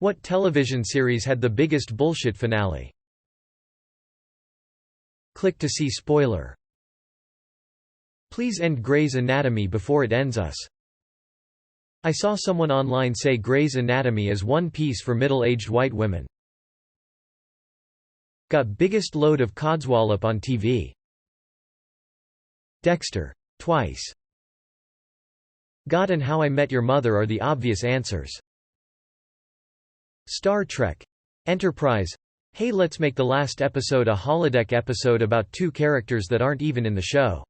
What television series had the biggest bullshit finale? Click to see spoiler. Please end Grey's Anatomy before it ends us. I saw someone online say Grey's Anatomy is one piece for middle-aged white women. Got biggest load of codswallop on TV. Dexter. Twice. God and How I Met Your Mother are the obvious answers. Star Trek. Enterprise. Hey, let's make the last episode a holodeck episode about two characters that aren't even in the show.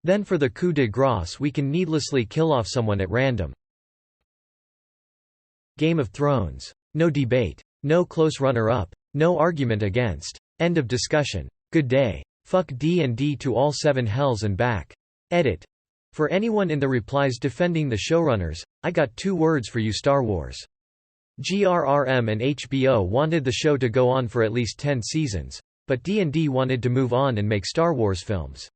Then for the coup de grace we can needlessly kill off someone at random. Game of Thrones. No debate. No close runner-up. No argument against. End of discussion. Good day. Fuck D&D to all 7 hells and back. Edit. For anyone in the replies defending the showrunners, I got 2 words for you: Star Wars. GRRM and HBO wanted the show to go on for at least 10 seasons, but D&D wanted to move on and make Star Wars films.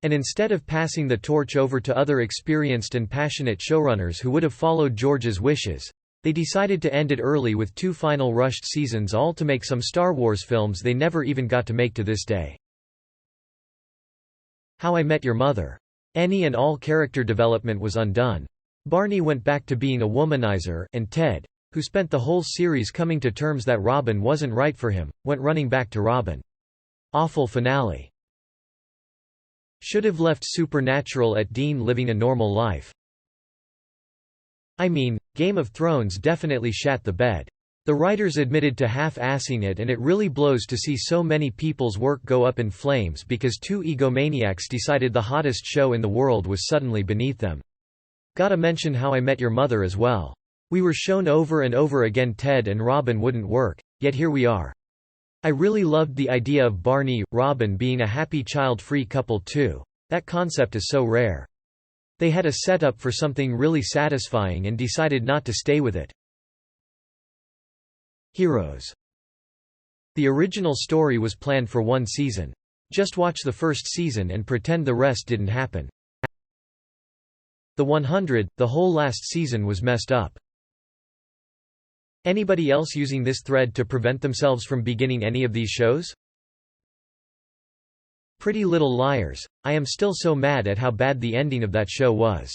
And instead of passing the torch over to other experienced and passionate showrunners who would have followed George's wishes, they decided to end it early with 2 final rushed seasons, all to make some Star Wars films they never even got to make to this day. How I Met Your Mother. Any and all character development was undone. Barney went back to being a womanizer, and Ted, who spent the whole series coming to terms that Robin wasn't right for him, went running back to Robin. Awful finale. Should have left Supernatural at Dean living a normal life. I mean, Game of Thrones definitely shat the bed. The writers admitted to half-assing it, and it really blows to see so many people's work go up in flames because 2 egomaniacs decided the hottest show in the world was suddenly beneath them. Gotta mention How I Met Your Mother as well. We were shown over and over again Ted and Robin wouldn't work, yet here we are. I really loved the idea of Barney, Robin being a happy child-free couple too. That concept is so rare. They had a setup for something really satisfying and decided not to stay with it. Heroes. The original story was planned for 1 season. Just watch the first season and pretend the rest didn't happen. The 100, the whole last season was messed up. Anybody else using this thread to prevent themselves from beginning any of these shows? Pretty Little Liars. I am still so mad at how bad the ending of that show was.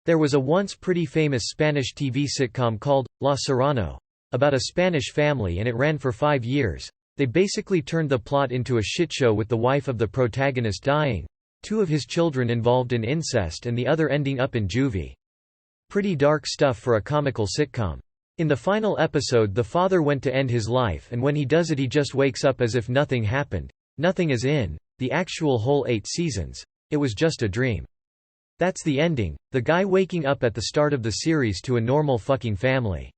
There was a once pretty famous Spanish TV sitcom called La Serrano, about a Spanish family, and it ran for 5 years. They basically turned the plot into a shitshow with the wife of the protagonist dying, 2 of his children involved in incest, and the other ending up in juvie. Pretty dark stuff for a comical sitcom. In the final episode the father went to end his life, and when he does it he just wakes up as if nothing happened. Nothing as in, the actual whole 8 seasons. It was just a dream. That's the ending, the guy waking up at the start of the series to a normal fucking family.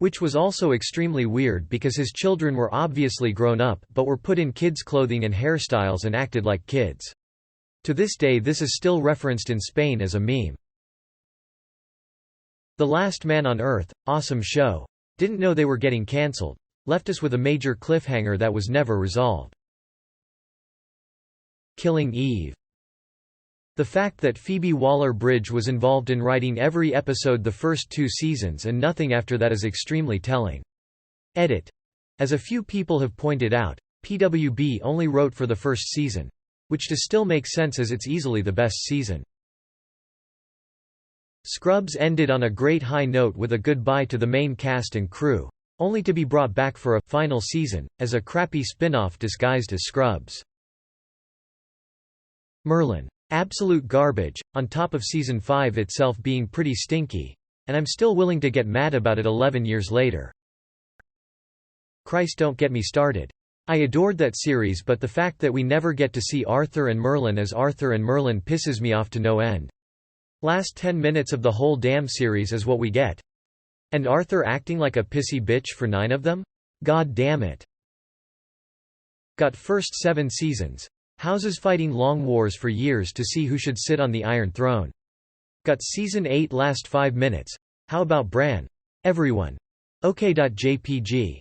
Which was also extremely weird because his children were obviously grown up but were put in kids' clothing and hairstyles and acted like kids. To this day this is still referenced in Spain as a meme. The Last Man on Earth, awesome show. Didn't know they were getting cancelled. Left us with a major cliffhanger that was never resolved. Killing Eve. The fact that Phoebe Waller-Bridge was involved in writing every episode the first 2 seasons and nothing after that is extremely telling. Edit. As a few people have pointed out, PWB only wrote for the first season. Which does still make sense as it's easily the best season. Scrubs ended on a great high note with a goodbye to the main cast and crew, only to be brought back for a final season, as a crappy spin-off disguised as Scrubs. Merlin. Absolute garbage, on top of Season 5 itself being pretty stinky, and I'm still willing to get mad about it 11 years later. Christ, don't get me started. I adored that series, but the fact that we never get to see Arthur and Merlin as Arthur and Merlin pisses me off to no end. Last 10 minutes of the whole damn series is what we get. And Arthur acting like a pissy bitch for 9 of them? God damn it. Got first 7 seasons. Houses fighting long wars for years to see who should sit on the Iron Throne. Got Season 8 last 5 minutes. How about Bran? Everyone. OK.jpg.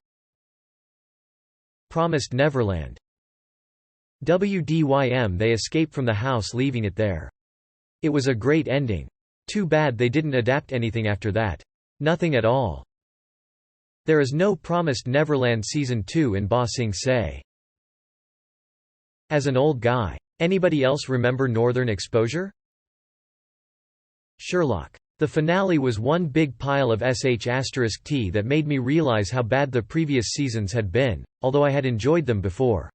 Promised Neverland. WDYM, they escape from the house leaving it there. It was a great ending. Too bad they didn't adapt anything after that. Nothing at all. There is no promised Neverland Season 2 in Ba Sing Se. As an old guy. Anybody else remember Northern Exposure? Sherlock. The finale was one big pile of sh*t that made me realize how bad the previous seasons had been, although I had enjoyed them before.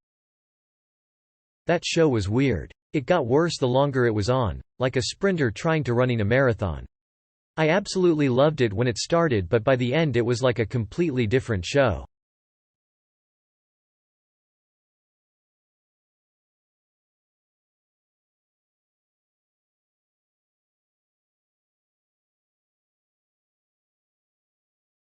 That show was weird. It got worse the longer it was on, like a sprinter trying to running a marathon. I absolutely loved it when it started, but by the end it was like a completely different show.